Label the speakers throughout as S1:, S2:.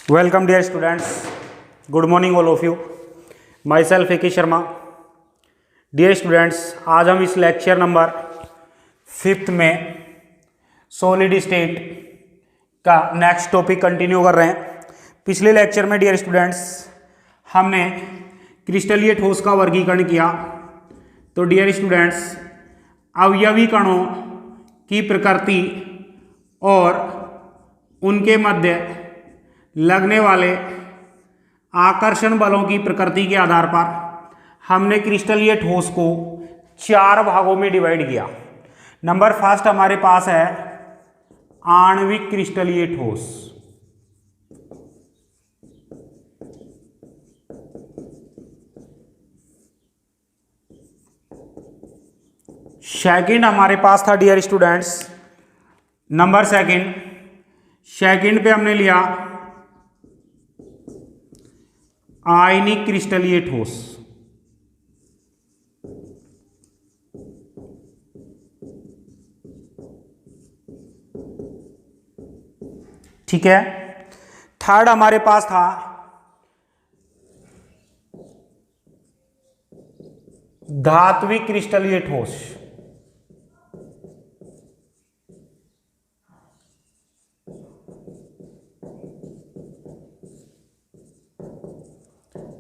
S1: Welcome dear students. Good morning all of you. Myself A.K. Sharma. Dear students, आज हम इस lecture number 5th में solid state का next topic continue कर रहे हैं। पिछले लेक्चर में डियर स्टूडेंट्स हमने क्रिस्टलीय ठोस का वर्गीकरण किया। तो डियर स्टूडेंट्स अवयवी कणों की प्रकृति और उनके मध्य लगने वाले आकर्षण बलों की प्रकृति के आधार पर हमने क्रिस्टलीय ठोस को 4 भागों में डिवाइड किया। नंबर फर्स्ट हमारे पास है आणविक क्रिस्टलीय ठोस। सेकंड हमारे पास था डियर स्टूडेंट्स नंबर सेकंड पे हमने लिया आयनिक क्रिस्टलीय ठोस। ठीक है। थर्ड हमारे पास था धात्विक क्रिस्टलीय ठोस।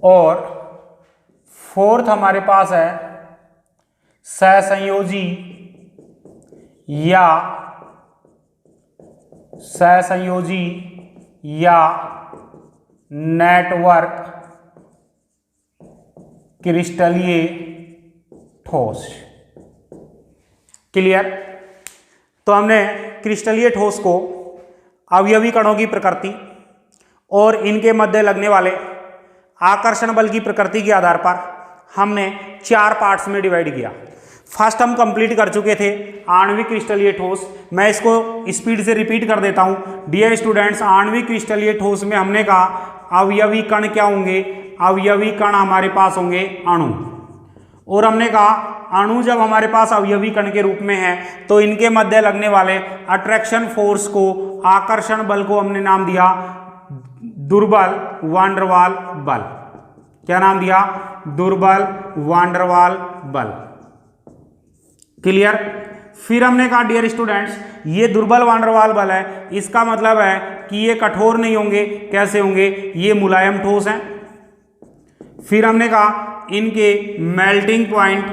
S1: और फोर्थ हमारे पास है सहसंयोजी या नेटवर्क क्रिस्टलीय ठोस। क्लियर। तो हमने क्रिस्टलीय ठोस को अवयवी कणों की प्रकृति और इनके मध्य लगने वाले आकर्षण बल की प्रकृति के आधार पर हमने 4 पार्ट्स में डिवाइड किया। फर्स्ट हम कंप्लीट कर चुके थे आणविक क्रिस्टलीय ठोस। मैं इसको स्पीड से रिपीट कर देता हूं। डियर स्टूडेंट्स आणविक क्रिस्टलीय ठोस में हमने कहा अवयवी कण क्या होंगे? अवयवी कण हमारे पास होंगे अणु। और हमने कहा अणु जब हमारे पास अवयवी कण के रूप में है तो इनके मध्य लगने वाले अट्रैक्शन फोर्स को, आकर्षण बल को हमने नाम दिया दुर्बल वांडरवाल बल। क्या नाम दिया? दुर्बल वांडरवाल बल। क्लियर। फिर हमने कहा डियर स्टूडेंट्स ये दुर्बल वांडरवाल बल है, इसका मतलब है कि ये कठोर नहीं होंगे। कैसे होंगे? ये मुलायम ठोस हैं। फिर हमने कहा इनके मेल्टिंग पॉइंट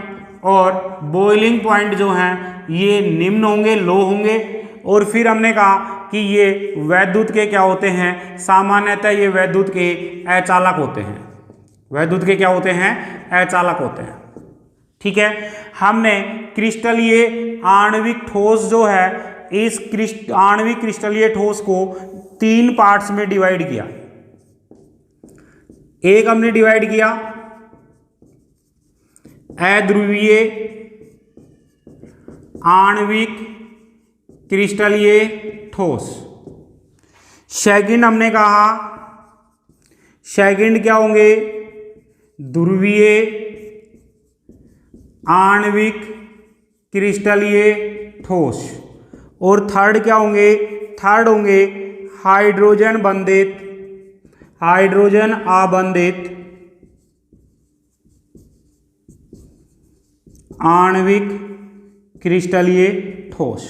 S1: और बॉइलिंग पॉइंट जो हैं ये निम्न होंगे, लो होंगे। और फिर हमने कहा कि ये वैद्युत के क्या होते हैं? सामान्यतः ये वैद्युत के अचालक होते हैं। वैद्युत के क्या होते हैं? अचालक होते हैं। ठीक है। हमने क्रिस्टलीय आणविक ठोस जो है इस आणविक क्रिस्टलीय ठोस को 3 पार्ट्स में डिवाइड किया। एक हमने डिवाइड किया अध्रुवीय आणविक क्रिस्टलीय ठोस। सेकंड हमने कहा सेकंड क्या होंगे? ध्रुवीय आणविक क्रिस्टलीय ठोस। और थर्ड क्या होंगे? थर्ड होंगे हाइड्रोजन आबंधित आणविक क्रिस्टलीय ठोस।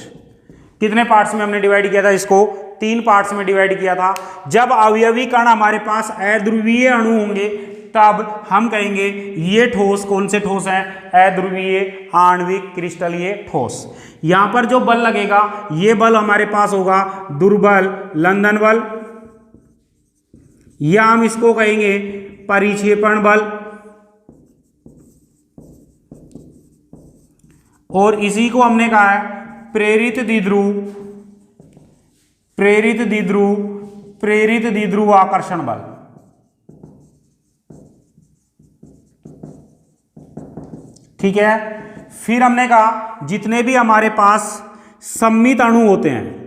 S1: कितने पार्ट्स में हमने डिवाइड किया था इसको? 3 पार्ट्स में डिवाइड किया था। जब अवयवी कण हमारे पास अध्रुवीय अणु होंगे तब हम कहेंगे ये ठोस कौन से ठोस है? अध्रुवीय आणविक क्रिस्टलीय ठोस। यहां पर जो बल लगेगा ये बल हमारे पास होगा दुर्बल लंदन बल, या हम इसको कहेंगे परिक्षेपण बल। और इसी को हमने कहा है प्रेरित द्विध्रुव आकर्षण बल। ठीक है। फिर हमने कहा जितने भी हमारे पास सममित अणु होते हैं,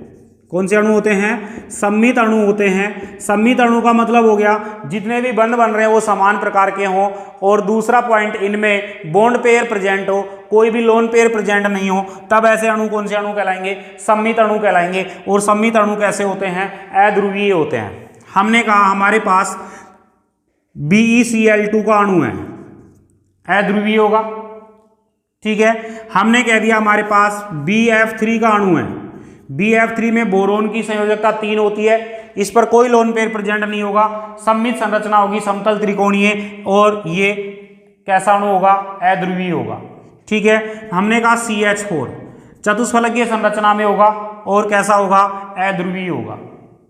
S1: कौन से अणु होते हैं? सममित अणु होते हैं। सममित अणु का मतलब हो गया जितने भी बंध बन रहे हैं वो समान प्रकार के हों। और दूसरा पॉइंट इनमें बॉन्ड पेयर प्रेजेंट हो, कोई भी लोन पेयर प्रेजेंट नहीं हो, तब ऐसे अणु कौन से अणु कहलाएंगे? सममित अणु कहलाएंगे। और सममित अणु कैसे होते हैं? अध्रुवीय होते हैं। हमने कहा हमारे पास BeCl2 का अणु है, अध्रुवीय होगा। ठीक है, हमने कह दिया हमारे पास BF3 का अणु है, BF3 में बोरोन की संयोजकता 3 होती है, इस पर कोई लोन पेयर प्रेजेंट नहीं होगा, सममित संरचना होगी, समतल त्रिकोणीय, और ये कैसा अणु होगा, अध्रुवीय होगा। ठीक है, हमने कहा CH4 चतुष्फलकीय संरचना में होगा और कैसा होगा, अध्रुवीय होगा।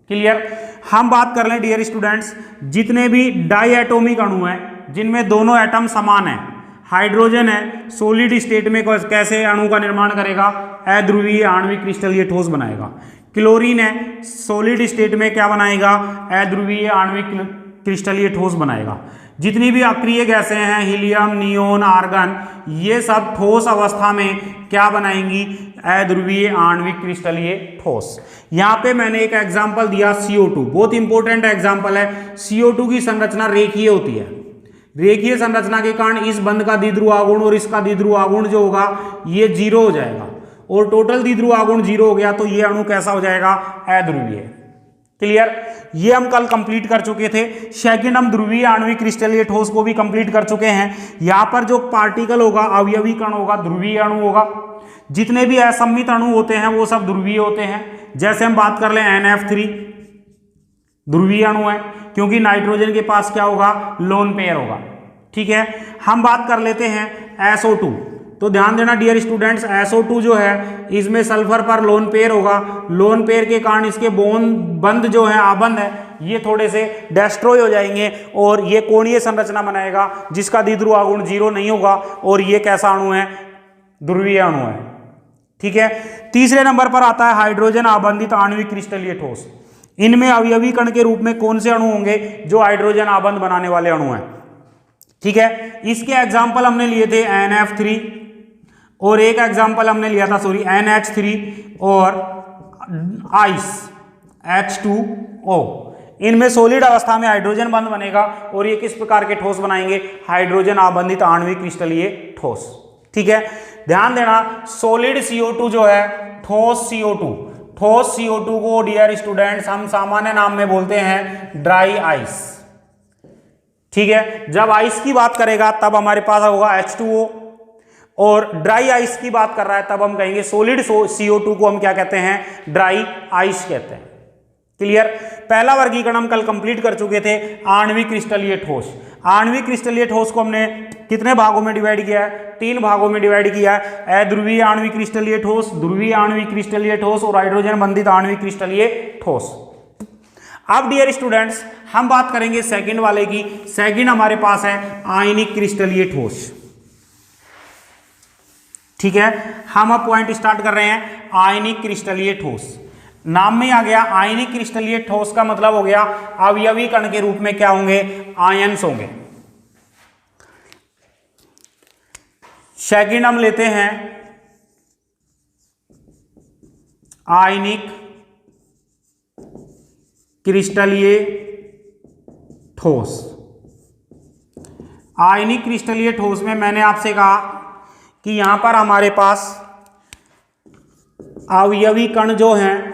S1: क्लियर। हम बात कर लें डियर स्टूडेंट्स, जितने भी डाइएटॉमिक अणु हैं जिनमें दोनों एटम समान है, हाइड्रोजन है, सॉलिड स्टेट में कैसे अणु का निर्माण करेगा, अध्रुवीय आणविक क्रिस्टलीय ठोस बनाएगा। क्लोरीन है, सॉलिड स्टेट में क्या बनाएगा, अध्रुवीय आणविक क्रिस्टलीय ठोस बनाएगा। जितनी भी अक्रिय गैसें हैं, हीलियम, नियोन, आर्गन, ये सब ठोस अवस्था में क्या बनाएंगी, अध्रुवीय आणविक क्रिस्टलीय ठोस। यहाँ पे मैंने एक एग्जांपल दिया CO2, बहुत इंपॉर्टेंट एग्जांपल है। CO2 की संरचना रेखीय होती है, रेखीय संरचना के कारण इस बंध का द्विध्रुव आघूर्ण और इसका द्विध्रुव आघूर्ण जो होगा ये 0 हो जाएगा, और टोटल द्विध्रुव आघूर्ण 0 हो गया तो ये अणु कैसा हो जाएगा, अध्रुवीय। क्लियर। ये हम कल कंप्लीट कर चुके थे। सेकंड हम ध्रुवीय आणविक क्रिस्टलीय ठोस को भी कंप्लीट कर चुके हैं। यहां पर जो पार्टिकल होगा, अवयवी कण होगा, ध्रुवीय अणु होगा। जितने भी असम्मित अणु होते हैं वो सब ध्रुवीय होते हैं। जैसे हम बात कर लें NF3 ध्रुवीय अणु है, क्योंकि नाइट्रोजन के पास क्या होगा, लोन पेयर होगा। ठीक है, हम बात कर लेते हैं SO2। तो ध्यान देना डियर स्टूडेंट्स, SO2 जो है इसमें सल्फर पर लोन पेयर होगा, लोन पेयर के कारण इसके बंध जो है, आबंध है, ये थोड़े से डिस्ट्रॉय हो जाएंगे और ये कोणीय संरचना बनाएगा जिसका द्विध्रुव आघूर्ण 0 नहीं होगा, और ये कैसा अणु है, ध्रुवीय अणु है। ठीक है, तीसरे नंबर पर आता है हाइड्रोजन आबंधित आणविक क्रिस्टलीय ठोस। इनमें अवयवी कण के रूप में कौन से अणु होंगे, जो हाइड्रोजन आबंध बनाने वाले अणु हैं। ठीक है, इसके एग्जाम्पल हमने लिए थे NF3, और एक एग्जाम्पल हमने लिया था NH3 और आइस H2O। इनमें सॉलिड अवस्था में हाइड्रोजन बंध बनेगा, और ये किस प्रकार के ठोस बनाएंगे, हाइड्रोजन आबंधित आणविक क्रिस्टलीय ठोस। ठीक है, ध्यान देना, सॉलिड CO2 जो है, ठोस CO2 को डियर स्टूडेंट्स हम सामान्य नाम में बोलते हैं ड्राई आइस। ठीक है, जब आइस की बात करेगा तब हमारे पास होगा H2O, और ड्राई आइस की बात कर रहा है तब हम कहेंगे सॉलिड CO2 को हम क्या कहते हैं, ड्राई आइस कहते हैं। क्लियर। पहला वर्गीकरण हम कल कंप्लीट कर चुके थे, आणविक क्रिस्टलीय ठोस। आणविक क्रिस्टलीय ठोस को हमने कितने भागों में डिवाइड किया है, 3 भागों में डिवाइड किया है, अध्रुवीय आणविक क्रिस्टलीय ठोस, ध्रुवीय आणविक क्रिस्टलीय ठोस और हाइड्रोजन बंधित आणविक क्रिस्टलीय ठोस। अब डियर स्टूडेंट्स हम बात करेंगे सेकंड वाले की। सेकंड हमारे पास है आयनिक क्रिस्टलीय ठोस। ठीक है, हम अब पॉइंट स्टार्ट कर रहे हैं आयनिक क्रिस्टलीय ठोस। नाम में आ गया आयनिक क्रिस्टलीय ठोस का मतलब हो गया अवयवी कण के रूप में क्या होंगे, आयन्स होंगे। सेकंड हम लेते हैं आयनिक क्रिस्टलीय ठोस। आयनिक क्रिस्टलीय ठोस में मैंने आपसे कहा कि यहां पर हमारे पास अवयवी कण जो हैं,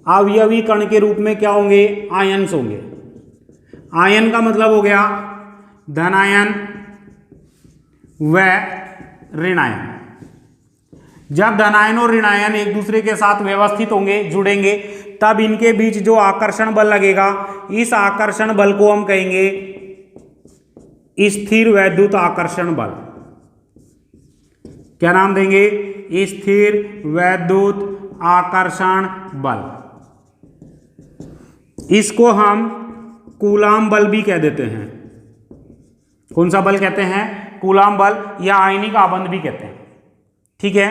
S1: अवयवी कण के रूप में क्या होंगे, आयन्स होंगे। आयन का मतलब हो गया धनायन व ऋणायन। जब धनायन और ऋणायन एक दूसरे के साथ व्यवस्थित होंगे, जुड़ेंगे, तब इनके बीच जो आकर्षण बल लगेगा, इस आकर्षण बल को हम कहेंगे स्थिर वैद्युत आकर्षण बल। क्या नाम देंगे, स्थिर वैद्युत आकर्षण बल। इसको हम कूलाम बल भी कह देते हैं। कौन सा बल कहते हैं, कूलाम बल, या आयनिक आबंध भी कहते हैं। ठीक है,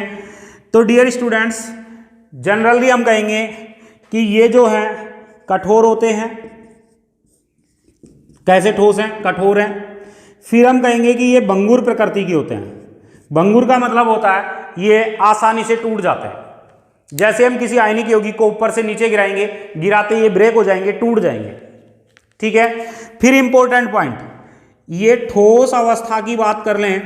S1: तो डियर स्टूडेंट्स जनरली हम कहेंगे कि ये जो है कठोर होते हैं। कैसे ठोस हैं, कठोर हैं। फिर हम कहेंगे कि ये भंगुर प्रकृति के होते हैं। भंगुर का मतलब होता है ये आसानी से टूट जाते हैं। जैसे हम किसी आयनिक यौगिक को ऊपर से नीचे गिराएंगे, गिराते ये ब्रेक हो जाएंगे, टूट जाएंगे। ठीक है, फिर इंपॉर्टेंट पॉइंट, ये ठोस अवस्था की बात कर लें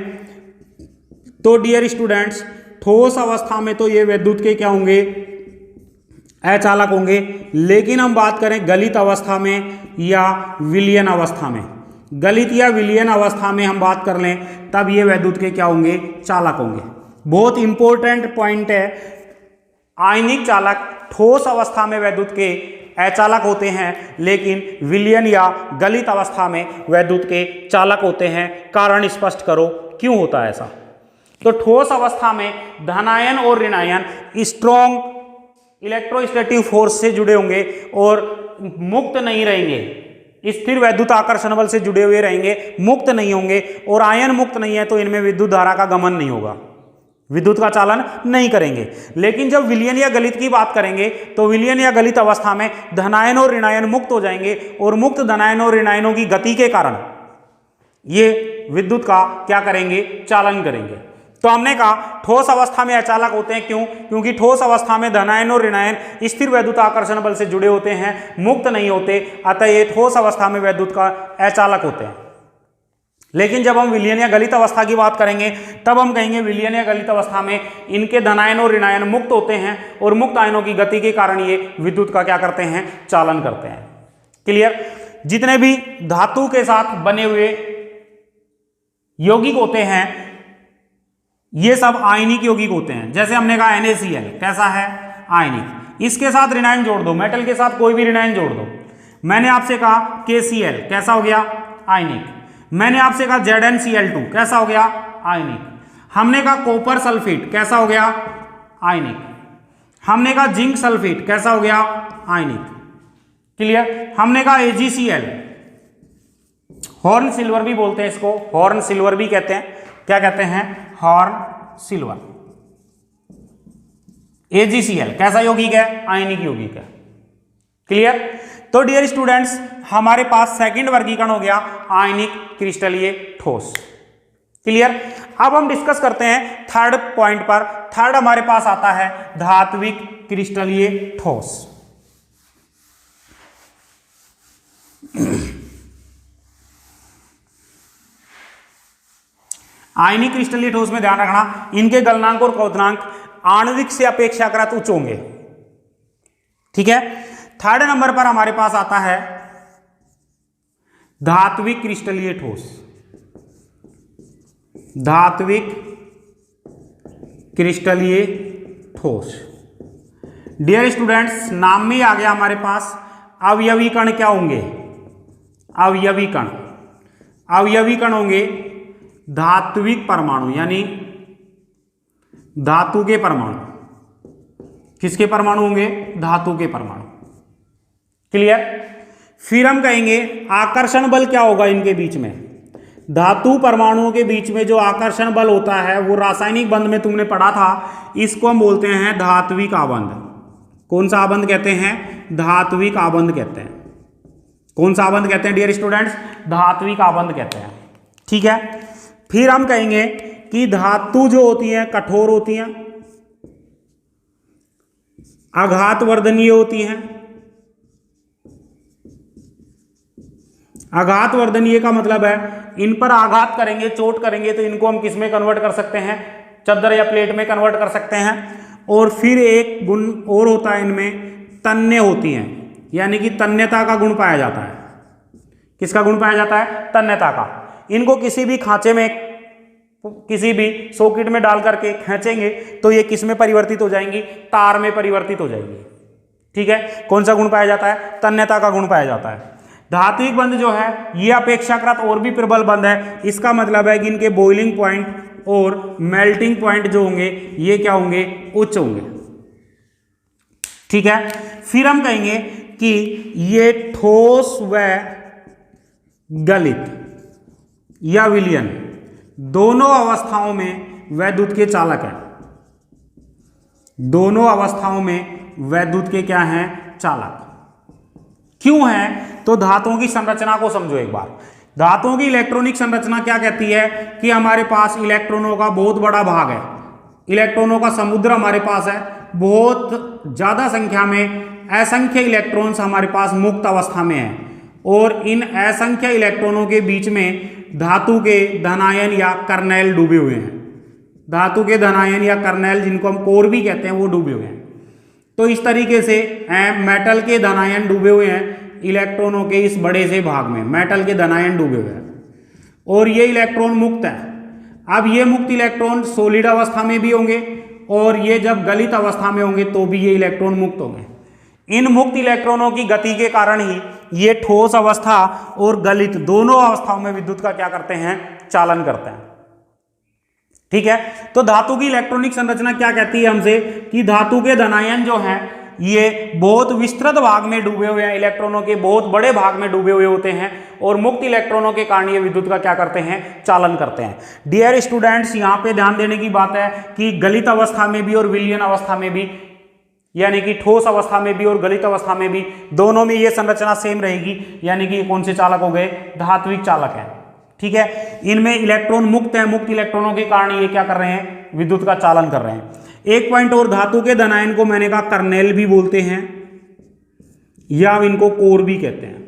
S1: तो डियर स्टूडेंट्स ठोस अवस्था में तो ये वैद्युत के क्या होंगे, अचालक होंगे। लेकिन हम बात करें गलित अवस्था में या विलयन अवस्था में, गलित या विलयन अवस्था में हम बात कर लें तब ये वैद्युत के क्या होंगे, चालक होंगे। बहुत इंपॉर्टेंट पॉइंट है, आयनिक चालक ठोस अवस्था में वैद्युत के अचालक होते हैं, लेकिन विलयन या गलित अवस्था में वैद्युत के चालक होते हैं। कारण स्पष्ट करो क्यों होता है ऐसा। तो ठोस अवस्था में धनायन और ऋणायन स्ट्रॉन्ग इलेक्ट्रोस्टैटिक फोर्स से जुड़े होंगे और मुक्त नहीं रहेंगे, स्थिर वैद्युत आकर्षण बल से जुड़े हुए रहेंगे, मुक्त नहीं होंगे। और आयन मुक्त नहीं है तो इनमें विद्युत धारा का गमन नहीं होगा, विद्युत का चालन नहीं करेंगे। लेकिन जब विलयन या गलित की बात करेंगे तो विलयन या गलित अवस्था में धनायन और ऋणायन मुक्त हो जाएंगे और मुक्त धनायन और ऋणायनों की गति के कारण ये विद्युत का क्या करेंगे, चालन करेंगे। तो हमने कहा ठोस अवस्था में अचालक होते हैं, क्यों? क्योंकि ठोस अवस्था में धनायन और ऋणायन स्थिर वैद्युत आकर्षण बल से जुड़े होते हैं, मुक्त नहीं होते, अतः ये ठोस अवस्था में वैद्युत का अचालक होते हैं। लेकिन जब हम विलयन या गलित अवस्था की बात करेंगे तब हम कहेंगे विलयन या गलित अवस्था में इनके धनायन और ऋणायन मुक्त होते हैं और मुक्त आयनों की गति के कारण ये विद्युत का क्या करते हैं, चालन करते हैं। क्लियर? जितने भी धातु के साथ बने हुए यौगिक होते हैं ये सब आयनिक यौगिक होते हैं। जैसे हमने कहा NaCl कैसा है, आयनिक। इसके साथ ऋणायन जोड़ दो, मेटल के साथ कोई भी ऋणायन जोड़ दो। मैंने आपसे कहा KCl कैसा हो गया, आयनिक। मैंने आपसे कहा ZnCl2 कैसा हो गया, आयनिक। हमने कहा कॉपर सल्फेट कैसा हो गया, आयनिक। हमने कहा जिंक सल्फेट कैसा हो गया, आयनिक। क्लियर? हमने कहा AgCl, हॉर्न सिल्वर भी बोलते हैं इसको, हॉर्न सिल्वर भी कहते हैं। क्या कहते हैं, हॉर्न सिल्वर। AgCl कैसा यौगिक है, आयनिक यौगिक है। क्लियर? तो डियर स्टूडेंट्स हमारे पास सेकंड वर्गीकरण हो गया आयनिक क्रिस्टलीय ठोस। क्लियर? अब हम डिस्कस करते हैं थर्ड पॉइंट पर। थर्ड हमारे पास आता है धात्विक क्रिस्टलीय ठोस। आयनिक क्रिस्टलीय ठोस में ध्यान रखना इनके गलनांक और क्वथनांक आणविक से अपेक्षाकृत उच्च होंगे। ठीक है? थर्ड नंबर पर हमारे पास आता है धात्विक क्रिस्टलीय ठोस। धात्विक क्रिस्टलीय ठोस। डियर स्टूडेंट्स नाम में ही आ गया हमारे पास अवयवी कण क्या होंगे, अवयवी कण। अवयवी कण होंगे धात्विक परमाणु, यानी धातु के परमाणु। किसके परमाणु होंगे, धातु के परमाणु। क्लियर? फिर हम कहेंगे आकर्षण बल क्या होगा इनके बीच में। धातु परमाणुओं के बीच में जो आकर्षण बल होता है वो रासायनिक बंध में तुमने पढ़ा था, इसको हम बोलते हैं धात्विक आबंध। कौन सा आबंध कहते हैं, धात्विक आबंध कहते हैं। कौन सा आबंध कहते हैं डियर स्टूडेंट्स, धात्विक आबंध कहते हैं। ठीक है? फिर हम कहेंगे कि धातु जो होती हैं कठोर होती हैं, आघात वर्धनीय होती हैं। आघात वर्धनीय का मतलब है इन पर आघात करेंगे, चोट करेंगे तो इनको हम किस में कन्वर्ट कर सकते हैं, चद्दर या प्लेट में कन्वर्ट कर सकते हैं। और फिर एक गुण और होता है इनमें, तन्य होती हैं, यानी कि तन्यता का गुण पाया जाता है। किसका गुण पाया जाता है, तन्यता का। इनको किसी भी खांचे में, किसी भी सॉकेट में डाल करके खींचेंगे तो ये किस में परिवर्तित हो जाएंगी, तार में परिवर्तित हो जाएंगी। ठीक है? कौन सा गुण पाया जाता है, तन्यता का गुण पाया जाता है। धात्विक बंध जो है ये अपेक्षाकृत और भी प्रबल बंध है। इसका मतलब है कि इनके बॉइलिंग पॉइंट और मेल्टिंग पॉइंट जो होंगे ये क्या होंगे, उच्च होंगे। ठीक है? फिर हम कहेंगे कि ये ठोस व गलित या विलयन दोनों अवस्थाओं में वैद्युत के चालक हैं। दोनों अवस्थाओं में वैद्युत के क्या हैं, चालक। क्यों है, तो धातुओं की संरचना को समझो एक बार। धातुओं की इलेक्ट्रॉनिक संरचना क्या कहती है कि हमारे पास इलेक्ट्रॉनों का बहुत बड़ा भाग है, इलेक्ट्रॉनों का समुद्र हमारे पास है। बहुत ज्यादा संख्या में असंख्य इलेक्ट्रॉन्स हमारे पास मुक्त अवस्था में है और इन असंख्य इलेक्ट्रॉनों के बीच में धातु के धनायन या कर्नेल डूबे हुए हैं। धातु के धनायन या कर्नेल जिनको हम कोर भी कहते हैं वो डूबे हुए हैं। तो इस तरीके से मेटल के धनायन डूबे हुए हैं इलेक्ट्रॉनों के इस बड़े से भाग में, मेटल के धनायन डूबे हुए हैं और ये इलेक्ट्रॉन मुक्त है। अब ये मुक्त इलेक्ट्रॉन सॉलिड अवस्था में भी होंगे और ये जब गलित अवस्था में होंगे तो भी ये इलेक्ट्रॉन मुक्त होंगे। इन मुक्त इलेक्ट्रॉनों की गति के कारण ही ये ठोस अवस्था और गलित दोनों अवस्थाओं में विद्युत का क्या करते हैं, चालन करते हैं। ठीक है, तो धातु की इलेक्ट्रॉनिक संरचना क्या कहती है हमसे कि धातु के धनायन जो हैं ये बहुत विस्तृत भाग में डूबे हुए हैं, इलेक्ट्रॉनों के बहुत बड़े भाग में डूबे हुए होते हैं और मुक्त इलेक्ट्रॉनों के कारण ये विद्युत का क्या करते हैं, चालन करते हैं। डियर स्टूडेंट्स, यहाँ पे ध्यान देने की बात है कि गलित अवस्था में भी और विलयन अवस्था में भी, यानी कि ठोस अवस्था में भी और गलित अवस्था में भी, दोनों में ये संरचना सेम रहेगी, यानी कि कौन से चालक हो गए, धात्विक चालक है। ठीक है, इनमें इलेक्ट्रॉन मुक्त है, मुक्त इलेक्ट्रॉनों के कारण ये क्या कर रहे हैं, विद्युत का चालन कर रहे हैं। एक पॉइंट और, धातु के धनायन को मैंने कहा कर्नेल भी बोलते हैं या इनको कोर भी कहते हैं।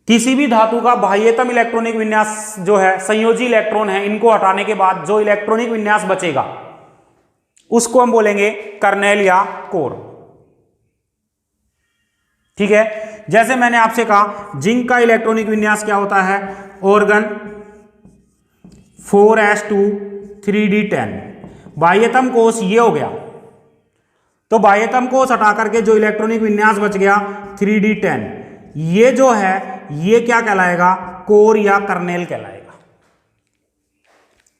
S1: किसी भी धातु का बाह्यतम इलेक्ट्रॉनिक विन्यास जो है, संयोजी इलेक्ट्रॉन है, इनको हटाने के बाद जो इलेक्ट्रॉनिक विन्यास बचेगा उसको हम बोलेंगे कर्नेल या कोर। ठीक है, जैसे मैंने आपसे कहा जिंक का इलेक्ट्रॉनिक विन्यास क्या होता है, ऑर्गन 4s2 3d10। बाह्यतम कोष ये हो गया, तो बाह्यतम कोष हटा करके जो इलेक्ट्रॉनिक विन्यास बच गया 3d10, ये जो है ये क्या कहलाएगा, कोर या कर्नेल कहलाएगा।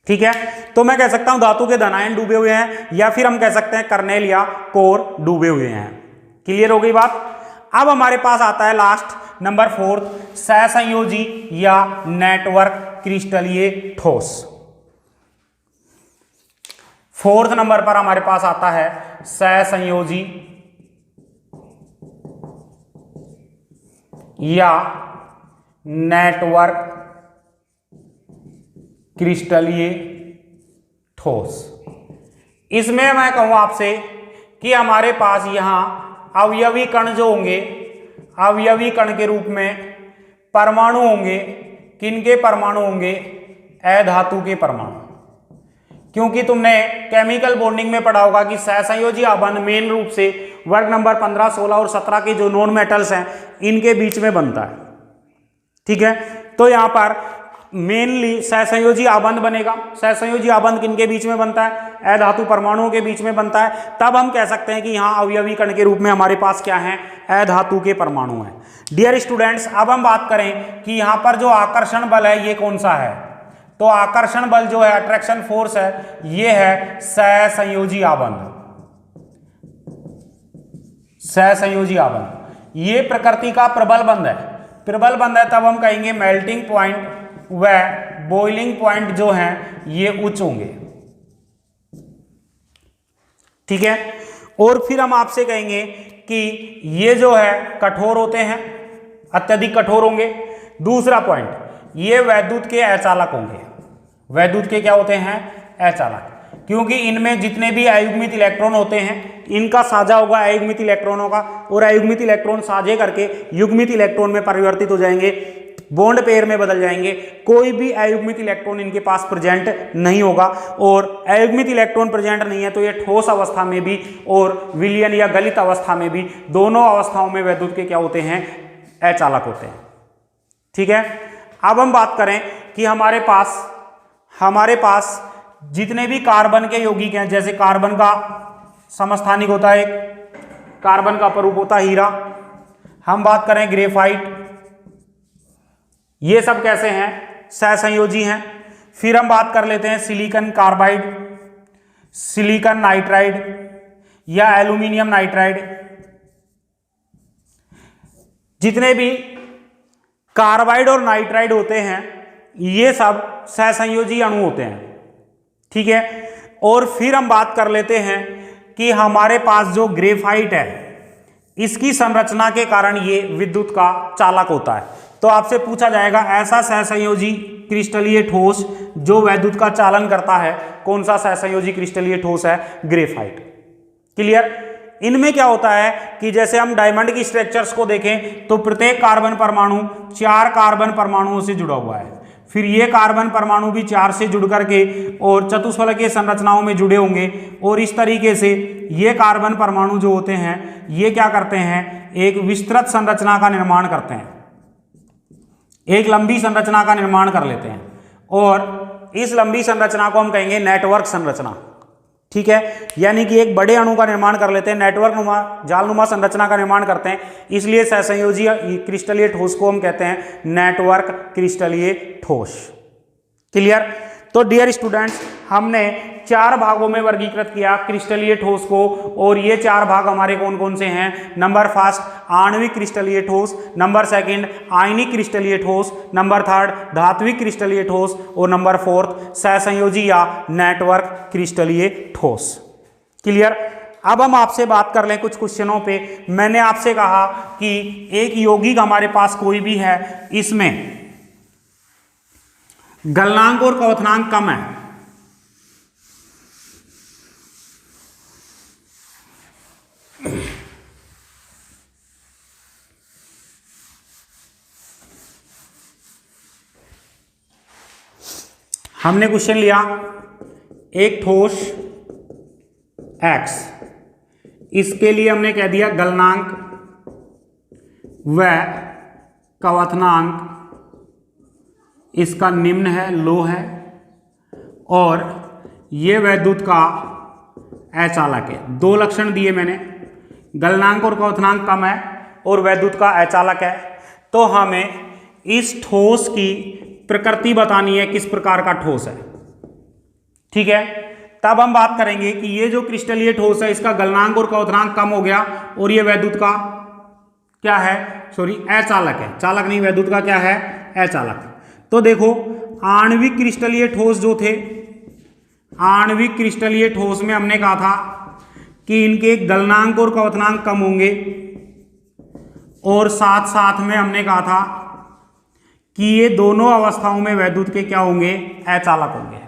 S1: ठीक है, तो मैं कह सकता हूं धातु के धनायन डूबे हुए हैं या फिर हम कह सकते हैं कर्नेल या कोर डूबे हुए हैं। क्लियर हो गई बात। अब हमारे पास आता है लास्ट नंबर 4, सहसंयोजी या नेटवर्क क्रिस्टलीय ठोस। 4th नंबर पर हमारे पास आता है सहसंयोजी या नेटवर्क क्रिस्टलीय ठोस। इसमें मैं कहूं आपसे कि हमारे पास यहां अवयवी कण जो होंगे, अवयवी कण के रूप में परमाणु होंगे। किनके परमाणु होंगे, अधातु के परमाणु। क्योंकि तुमने केमिकल बॉन्डिंग में पढ़ा होगा कि सहसंयोजी आबंध मेन रूप से वर्ग नंबर 15, 16 और 17 के जो नॉन मेटल्स हैं इनके बीच में बनता है। ठीक है, तो यहां पर मेनली सहसंयोजी आबंध बनेगा। सहसंयोजी आबंध किनके बीच में बनता है, अधातु परमाणुओं के बीच में बनता है। तब हम कह सकते हैं कि यहां अवयवी कण के रूप में हमारे पास क्या है, अधातु के परमाणु हैं। डियर स्टूडेंट्स, अब हम बात करें कि यहां पर जो आकर्षण बल है ये कौन सा है, तो आकर्षण बल जो है, अट्रैक्शन फोर्स है, ये है सहसंयोजी आबंध। सहसंयोजी आबंध ये प्रकृति का प्रबल बंध है। प्रबल बंध है तब हम कहेंगे मेल्टिंग पॉइंट व बॉइलिंग पॉइंट जो हैं ये उच्च होंगे। ठीक है, और फिर हम आपसे कहेंगे कि ये जो है कठोर होते हैं, अत्यधिक कठोर होंगे। दूसरा पॉइंट, ये वैद्युत के अचालक होंगे। वैद्युत के क्या होते हैं, अचालक, क्योंकि इनमें जितने भी अयुग्मित इलेक्ट्रॉन होते हैं इनका साझा होगा अयुग्मित इलेक्ट्रॉनों का, और अयुग्मित इलेक्ट्रॉन साझे करके युग्मित इलेक्ट्रॉन में परिवर्तित हो जाएंगे, बॉन्ड पेयर में बदल जाएंगे। कोई भी अयुग्मित इलेक्ट्रॉन इनके पास प्रेजेंट नहीं होगा, और अयुग्मित इलेक्ट्रॉन प्रेजेंट नहीं है तो ये ठोस अवस्था में भी और विलयन या गलित अवस्था में भी, दोनों अवस्थाओं में वैद्युत के क्या होते हैं, अचालक होते हैं। ठीक है, अब हम बात करें कि हमारे पास जितने भी कार्बन के यौगिक हैं, जैसे कार्बन का समस्थानिक होता है, कार्बन का अपरूप होता है हीरा, हम बात करें ग्रेफाइट, ये सब कैसे हैं, सहसंयोजी हैं। फिर हम बात कर लेते हैं सिलिकॉन कार्बाइड, सिलिकॉन नाइट्राइड या एल्यूमिनियम नाइट्राइड। जितने भी कार्बाइड और नाइट्राइड होते हैं ये सब सहसंयोजी अणु होते हैं। ठीक है, और फिर हम बात कर लेते हैं कि हमारे पास जो ग्रेफाइट है इसकी संरचना के कारण ये विद्युत का चालक होता है। तो आपसे पूछा जाएगा ऐसा सहसंयोजी क्रिस्टलीय ठोस जो वैद्युत का चालन करता है, कौन सा सहसंयोजी क्रिस्टलीय ठोस है, ग्रेफाइट। क्लियर। इनमें क्या होता है कि जैसे हम डायमंड की स्ट्रक्चर्स को देखें तो प्रत्येक कार्बन परमाणु 4 कार्बन परमाणुओं से जुड़ा हुआ है, फिर ये कार्बन परमाणु भी 4 से जुड़ करके और चतुष्फलकीय संरचनाओं में जुड़े होंगे, और इस तरीके से ये कार्बन परमाणु जो होते हैं ये क्या करते हैं, एक विस्तृत संरचना का निर्माण करते हैं, एक लंबी संरचना का निर्माण कर लेते हैं, और इस लंबी संरचना को हम कहेंगे नेटवर्क संरचना। ठीक है, यानी कि एक बड़े अणु का निर्माण कर लेते हैं, नेटवर्क नुमा जालनुमा संरचना का निर्माण करते हैं, इसलिए सहसंयोजी क्रिस्टलीय ठोस को हम कहते हैं नेटवर्क क्रिस्टलीय ठोस। क्लियर। तो डियर स्टूडेंट्स, हमने 4 भागों में वर्गीकृत किया क्रिस्टलीय ठोस को, और ये 4 भाग हमारे कौन कौन से हैं। नंबर फर्स्ट आणविक क्रिस्टलीय ठोस, नंबर सेकंड आयनिक क्रिस्टलीय ठोस, नंबर थर्ड धात्विक क्रिस्टलीय ठोस, और नंबर फोर्थ सहसंयोजी या नेटवर्क क्रिस्टलीय ठोस। क्लियर। अब हम आपसे बात कर लें कुछ क्वेश्चनों पे। मैंने आपसे कहा कि एक यौगिक हमारे पास कोई भी है, इसमें गलनांक और क्वथनांक कम है, हमने क्वेश्चन लिया एक ठोस X, इसके लिए हमने कह दिया गलनांक व क्वथनांक इसका निम्न है, लो है, और ये वैद्युत का अचालक है। 2 लक्षण दिए मैंने, गलनांक और क्वथनांक कम है और वैद्युत का अचालक है। तो हमें इस ठोस की प्रकृति बतानी है, किस प्रकार का ठोस है। ठीक है, तब हम बात करेंगे कि ये जो क्रिस्टलीय ठोस है इसका गलनांक और क्वथनांक कम हो गया, और ये वैद्युत का क्या है, सॉरी अचालक है, चालक नहीं, वैद्युत का क्या है, अचालक। तो देखो आणविक क्रिस्टलीय ठोस जो थे, आणविक क्रिस्टलीय ठोस में हमने कहा था कि इनके गलनांक और क्वथनांक कम होंगे, और साथ साथ में हमने कहा था कि ये दोनों अवस्थाओं में वैद्युत के क्या होंगे, अचालक होंगे।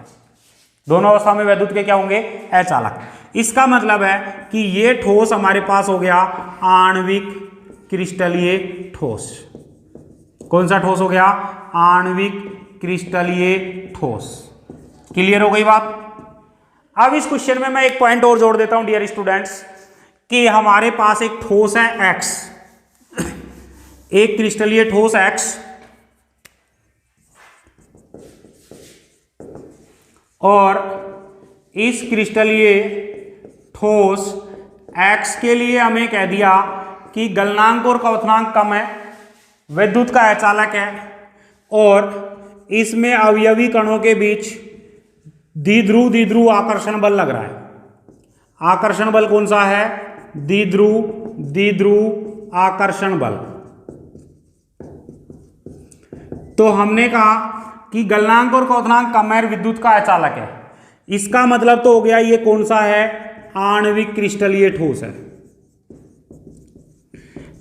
S1: दोनों अवस्थाओं में वैद्युत के क्या होंगे, अचालक। इसका मतलब है कि ये ठोस हमारे पास हो गया आणविक क्रिस्टलीय ठोस। कौन सा ठोस हो गया, आणविक क्रिस्टलीय ठोस। क्लियर हो गई बात। अब इस क्वेश्चन में मैं एक पॉइंट और जोड़ देता हूं डियर स्टूडेंट्स, कि हमारे पास एक ठोस है X, एक क्रिस्टलीय ठोस X, और इस क्रिस्टलीय ठोस X के लिए हमें कह दिया कि गलनांक और क्वथनांक कम है, वैद्युत का अचालक है, और इसमें अवयवी कणों के बीच द्विध्रुव आकर्षण बल लग रहा है। आकर्षण बल कौन सा है, द्विध्रुव आकर्षण बल। तो हमने कहा कि गलनांक और क्वथनांक कम है, विद्युत का अचालक है। इसका मतलब तो हो गया ये कौन सा है, आणविक क्रिस्टलीय ठोस है।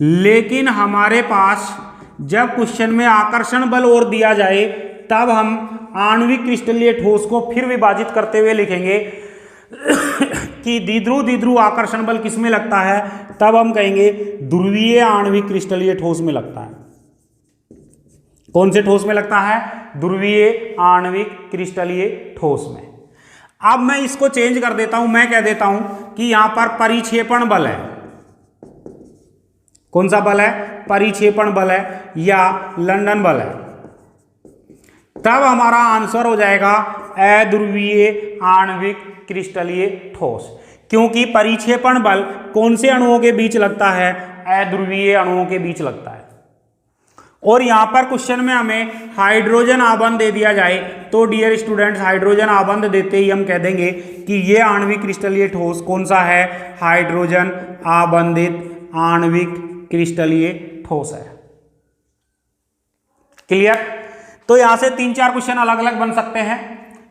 S1: लेकिन हमारे पास जब क्वेश्चन में आकर्षण बल और दिया जाए तब हम आणविक क्रिस्टलीय ठोस को फिर विभाजित करते हुए लिखेंगे कि द्विध्रुव आकर्षण बल किस में लगता है, तब हम कहेंगे ध्रुवीय आणविक क्रिस्टलीय ठोस में लगता है। कौन से ठोस में लगता है, ध्रुवीय आणविक क्रिस्टलीय ठोस में। अब मैं इसको चेंज कर देता हूं, मैं कह देता हूं कि यहां पर परिक्षेपण बल है। कौन सा बल है, परिक्षेपण बल है या लंदन बल है। तब हमारा आंसर हो जाएगा अध्रुवीय आणविक क्रिस्टलीय ठोस, क्योंकि परिक्षेपण बल कौन से अणुओं के बीच लगता है, अध्रुवीय अणुओं के बीच लगता है। और यहां पर क्वेश्चन में हमें हाइड्रोजन आबंध दे दिया जाए तो डियर स्टूडेंट्स, हाइड्रोजन आबंध देते ही हम कह देंगे कि ये आणविक क्रिस्टलीय ठोस कौन सा है, हाइड्रोजन आबंधित आणविक क्रिस्टलीय ठोस है। क्लियर। तो यहां से 3-4 क्वेश्चन अलग अलग बन सकते हैं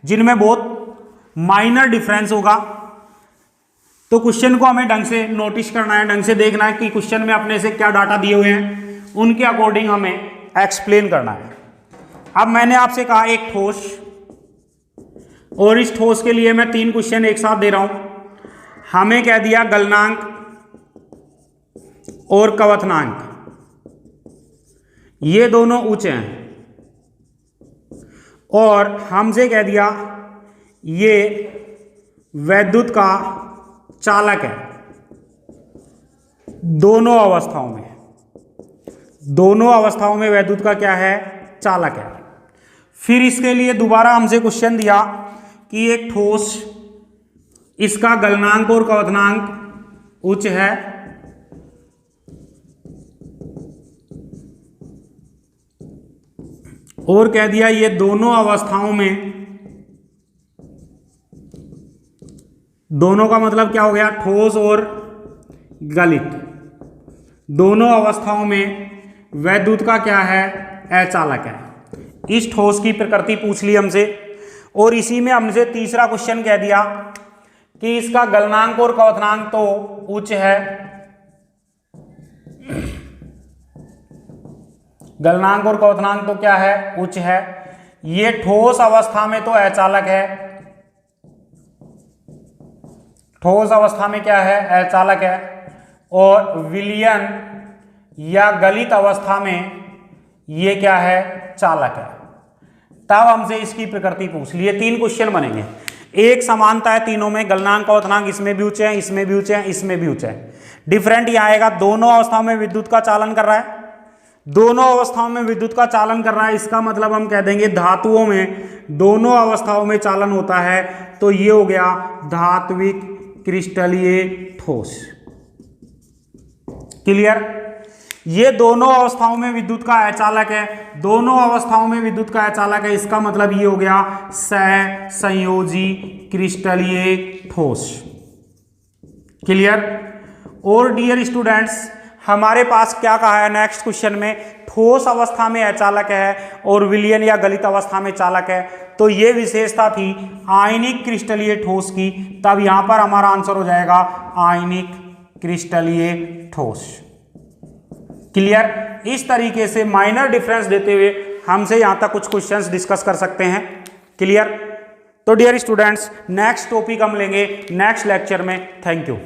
S1: जिनमें बहुत माइनर डिफरेंस होगा। तो क्वेश्चन को हमें ढंग से नोटिस करना है, ढंग से देखना है कि क्वेश्चन में अपने से क्या डाटा दिए हुए हैं, उनके अकॉर्डिंग हमें एक्सप्लेन करना है। अब मैंने आपसे कहा एक ठोस, और इस ठोस के लिए मैं 3 क्वेश्चन एक साथ दे रहा हूं। हमें कह दिया गलनांक और क्वथनांक ये दोनों ऊंचे हैं, और हमसे कह दिया ये वैद्युत का चालक है दोनों अवस्थाओं में वैद्युत का क्या है, चालक है। फिर इसके लिए दोबारा हमसे क्वेश्चन दिया कि एक ठोस, इसका गलनांक और क्वथनांक उच्च है, और कह दिया ये दोनों अवस्थाओं में, दोनों का मतलब क्या हो गया, ठोस और गलित, दोनों अवस्थाओं में वैद्युत का क्या है, अचालक है। इस ठोस की प्रकृति पूछ ली हमसे, और इसी में हमसे तीसरा क्वेश्चन कह दिया कि इसका गलनांक और क्वथनांक तो उच्च है, गलनांक और क्वथनांक तो क्या है, उच्च है। ये ठोस अवस्था में तो अचालक है, ठोस अवस्था में क्या है, अचालक है, और विलयन या गलित अवस्था में ये क्या है, चालक है। तब हमसे इसकी प्रकृति पूछ ली। 3 क्वेश्चन बनेंगे, एक समानता है तीनों में, गलनांक क्वथनांक इसमें भी उच्च है, इसमें भी उच्च है, इसमें भी उच्च है। डिफरेंट यह आएगा, दोनों अवस्थाओं में विद्युत का चालन कर रहा है, दोनों अवस्थाओं में विद्युत का चालन कर रहा है, इसका मतलब हम कह देंगे धातुओं में दोनों अवस्थाओं में चालन होता है, तो ये हो गया धात्विक क्रिस्टलीय ठोस। क्लियर? ये दोनों अवस्थाओं में विद्युत का अचालक है, दोनों अवस्थाओं में विद्युत का अचालक है, इसका मतलब ये हो गया सहसंयोजी क्रिस्टलीय ठोस। क्लियर? और डियर स्टूडेंट्स, हमारे पास क्या कहा है नेक्स्ट क्वेश्चन में, ठोस अवस्था में अचालक है और विलयन या गलित अवस्था में चालक है, तो ये विशेषता थी आयनिक क्रिस्टलीय ठोस की। तब यहां पर हमारा आंसर हो जाएगा आयनिक क्रिस्टलीय ठोस। क्लियर? इस तरीके से माइनर डिफरेंस देते हुए हमसे यहां तक कुछ क्वेश्चंस डिस्कस कर सकते हैं। क्लियर? तो डियर स्टूडेंट्स, नेक्स्ट टॉपिक हम लेंगे नेक्स्ट लेक्चर में। Thank you.